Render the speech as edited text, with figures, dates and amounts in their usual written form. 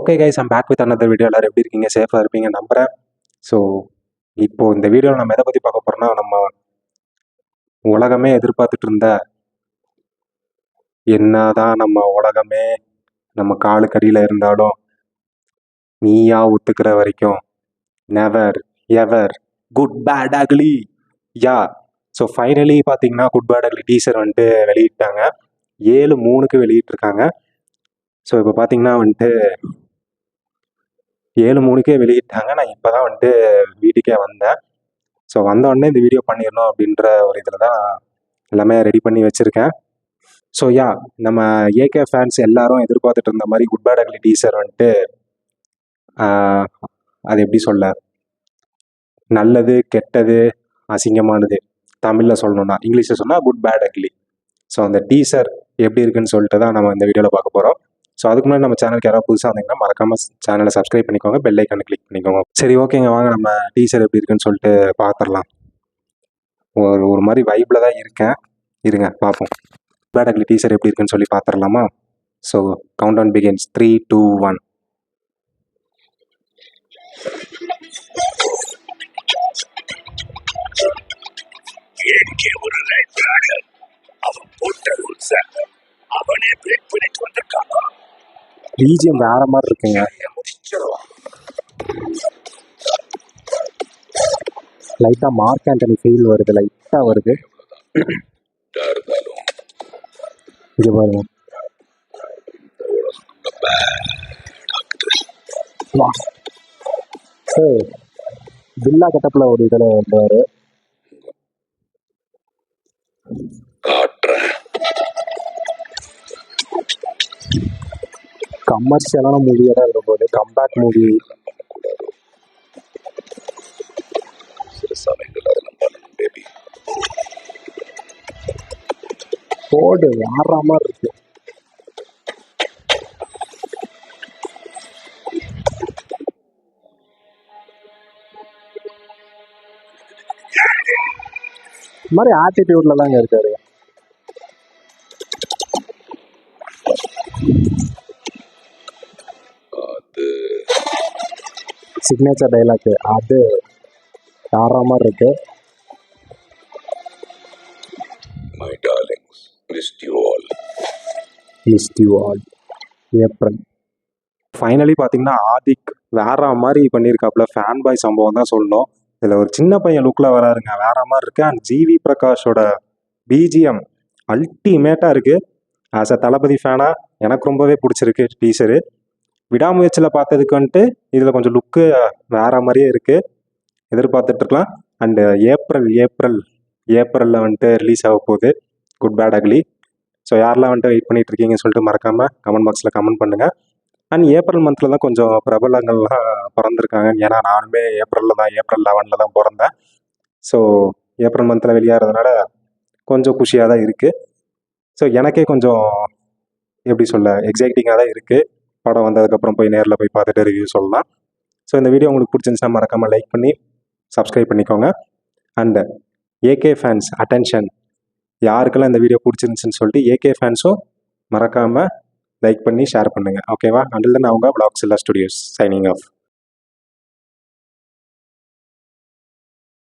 Okay guys, I'm back with another video. எல்லாரும் எப்படி இருக்கீங்க? சேஃபாக இருப்பீங்க நம்புகிறேன். ஸோ இப்போது இந்த வீடியோவில் நம்ம எதை பற்றி பார்க்க போகிறோம்னா, நம்ம உலகமே எதிர்பார்த்துட்டு இருந்த, என்னதான் நம்ம உலகமே நம்ம காலுக்கடியில் இருந்தாலும் நீயா ஒத்துக்கிற வரைக்கும் never ever good bad ugly யா. ஸோ ஃபைனலி பார்த்தீங்கன்னா குட் பேட் அக்லி டீசர் வந்துட்டு வெளியிட்டாங்க. 7/3 வெளியிட்டிருக்காங்க. ஸோ இப்போ பார்த்தீங்கன்னா வந்துட்டு 7/3 வெளியிட்டாங்க. நான் இப்போ தான் வந்துட்டு வீட்டுக்கே வந்தேன். ஸோ வந்தோடனே இந்த வீடியோ பண்ணிடணும் அப்படின்ற ஒரு இதில் தான் எல்லாமே ரெடி பண்ணி வச்சுருக்கேன். ஸோ யா, நம்ம ஏகே ஃபேன்ஸ் எல்லாரும் எதிர்பார்த்துட்டு இருந்த மாதிரி குட் பேட் அக்லி டீசர் வந்துட்டு அது எப்படி சொல்ல, நல்லது கெட்டது அசிங்கமானது தமிழில் சொல்லணும்னா, இங்கிலீஷில் சொன்னால் குட் பேட் அக்லி. ஸோ அந்த டீசர் எப்படி இருக்குன்னு சொல்லிட்டு தான் நம்ம இந்த வீடியோவில் பார்க்க போகிறோம். ஸோ அதுக்கு முன்னாடி நம்ம சேனலுக்கு யாராவது புதுசாக வந்தீங்கன்னா மறக்காமல் சேனலை சப்ஸ்கிரைப் பண்ணிக்கோங்க, பெல் ஐக்கானை கிளிக் பண்ணிக்கோங்க. சரி ஓகேங்க, வாங்க நம்ம டீசர் எப்படி இருக்குன்னு சொல்லிட்டு பார்த்துடலாம். ஒரு மாதிரி வைப்பில் தான் இருக்கேன், இருங்க பார்ப்போம். பேட் அக்லி டீசர் எப்படி இருக்குன்னு சொல்லி பார்த்துடலாமா? So count down begins 3, 2, 1. ஒரு ரைட் பிளானர் அவன் போட்ட ரூல்ஸ அவனே பிரேக் பண்ணிட்டு வந்திருக்காங்க. பிஜிஎம் வேற மாதிரி இருக்குங்க. லைட்டாக மார்க் ஆண்டனி ஃபீல் வருது, லைட்டாக வருது. இங்கே பாருங்க, பில்லா கட்டப்பில் ஒரு இதில் வந்தார். கமர்ஷியலான மூவியாக தான் இருக்க போகுது, கம்பேக் மூவி. போடு வேற மாதிரி இருக்கு. இந்த மாதிரி ஆட்டிடியூட்ல தாங்க இருக்காரு. சிக்னேச்சர் டைலாக் அது வேற மாதிரி இருக்கு. My darlings, missed you all. April. Finally பார்த்தீங்கன்னா ஆதிக் வேற மாதிரி பண்ணியிருக்காப்புல. ஃபேன் பாய் சம்பவம் தான் சொல்லணும். இதில் ஒரு சின்ன பையன் லுக்கில் வராருங்க, வேற மாதிரி இருக்கு. அண்ட் ஜிவி பிரகாஷோட பிஜிஎம் அல்டிமேட்டாக இருக்குது. ஆஸ் அ தளபதி ஃபேனாக எனக்கு ரொம்பவே பிடிச்சிருக்கு டீசரு. விடாமுயற்சியில் பார்த்ததுக்கு வந்துட்டு இதில் கொஞ்சம் லுக்கு வேற மாதிரியே இருக்குது, எதிர்பார்த்துட்ருக்கலாம். அண்டு ஏப்ரலில் வந்துட்டு ரிலீஸ் ஆக போகுது குட் பேட் அக்லி. ஸோ யாரெல்லாம் வந்துட்டு வெயிட் பண்ணிட்டு இருக்கீங்கன்னு சொல்லிட்டு மறக்காமல் கமெண்ட் பாக்ஸில் கமெண்ட் பண்ணுங்கள். அண்ட் ஏப்ரல் மந்தில் தான் கொஞ்சம் பிரபலங்கள்லாம் பிறந்திருக்காங்க. ஏன்னா நானுமே ஏப்ரல் 11 தான் பிறந்தேன். ஸோ ஏப்ரல் மந்தில் வெளியாகிறதுனால கொஞ்சம் குஷியாக தான் இருக்குது. ஸோ எனக்கே கொஞ்சம் எப்படி சொல்ல, எக்ஸைட்டிங்காக தான் இருக்குது. படம் வந்ததுக்கப்புறம் போய் நேரில் போய் பார்த்துட்டு ரிவ்யூ சொல்லலாம். ஸோ இந்த வீடியோ உங்களுக்கு பிடிச்சிருந்துச்சுன்னா மறக்காமல் லைக் பண்ணி சப்ஸ்கிரைப் பண்ணிக்கோங்க. அண்டு ஏகே ஃபேன்ஸ் அட்டென்ஷன், யாருக்கெல்லாம் இந்த வீடியோ பிடிச்சிருந்துச்சுன்னு சொல்லிட்டு ஏகே ஃபேன்ஸும் மறக்காமல் லைக் பண்ணி ஷேர் பண்ணுங்கள், ஓகேவா? அண்டில் தென் அவங்க Vlogsilla Studios சைனிங் ஆஃப்.